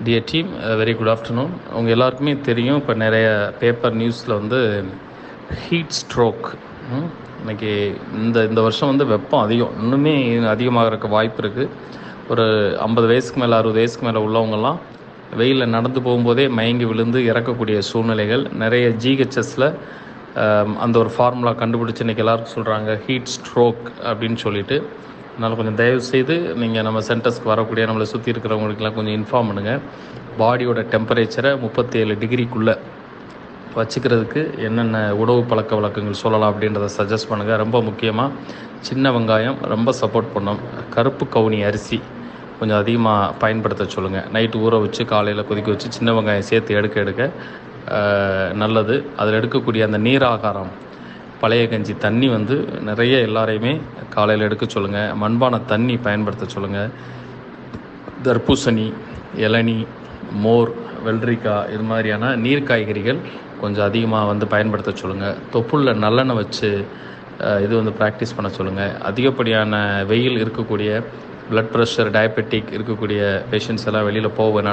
Dear team, very good afternoon. உங்கள் எல்லாருக்குமே தெரியும், இப்போ நிறைய பேப்பர் நியூஸில் வந்து ஹீட் ஸ்ட்ரோக். இன்றைக்கி இந்த வருஷம் வந்து வெப்பம் அதிகம், இன்னுமே அதிகமாகறதுக்கு வாய்ப்பு இருக்குது. ஒரு 50 வயசுக்கு மேலே 60 வயசுக்கு மேலே உள்ளவங்கெல்லாம் வெயிலில் நடந்து போகும்போதே மயங்கி விழுந்து இறக்கக்கூடிய சூழ்நிலைகள் நிறைய. ஜிஹெச்எஸில் அந்த ஒரு ஃபார்முலா கண்டுபிடிச்சி இன்றைக்கி எல்லாருக்கும் சொல்கிறாங்க ஹீட் ஸ்ட்ரோக் அப்படின்னு சொல்லிட்டு. அதனால் கொஞ்சம் தயவுசெய்து நீங்கள் நம்ம சென்டர்ஸ்க்கு வரக்கூடிய நம்மளை சுற்றி இருக்கிறவங்களுக்கெல்லாம் கொஞ்சம் இன்ஃபார்ம் பண்ணுங்கள். பாடியோட டெம்பரேச்சரை 37 டிகிரிக்குள்ளே வச்சுக்கிறதுக்கு என்னென்ன உணவு பழக்க வழக்கங்கள் சொல்லலாம் அப்படின்றத சஜஸ்ட் பண்ணுங்கள். ரொம்ப முக்கியமாக சின்ன வெங்காயம் ரொம்ப சப்போர்ட் பண்ணோம். கருப்பு கவுனி அரிசி கொஞ்சம் அதிகமாக பயன்படுத்த சொல்லுங்கள். நைட்டு ஊற வச்சு காலையில் கொதிக்க வச்சு சின்ன வெங்காயம் சேர்த்து எடுக்க நல்லது. அதில் எடுக்கக்கூடிய அந்த நீராகாரம் பழைய கஞ்சி தண்ணி வந்து நிறைய எல்லாரையுமே காலையில் எடுக்க சொல்லுங்கள். மண்பான தண்ணி பயன்படுத்த சொல்லுங்கள். தர்பூசணி, இளநி, மோர், வெள்ளரிக்காய் இது மாதிரியான நீர் காய்கறிகள் கொஞ்சம் அதிகமாக வந்து பயன்படுத்த சொல்லுங்கள். தொப்புளில் நல்லெண்ணெய் வச்சு இது வந்து ப்ராக்டிஸ் பண்ண சொல்லுங்கள். அதிகப்படியான வெயில் இருக்கக்கூடிய பிளட் ப்ரெஷர், டயபெட்டிக் இருக்கக்கூடிய பேஷண்ட்ஸ் எல்லாம் வெளியில் போக வேணான்னு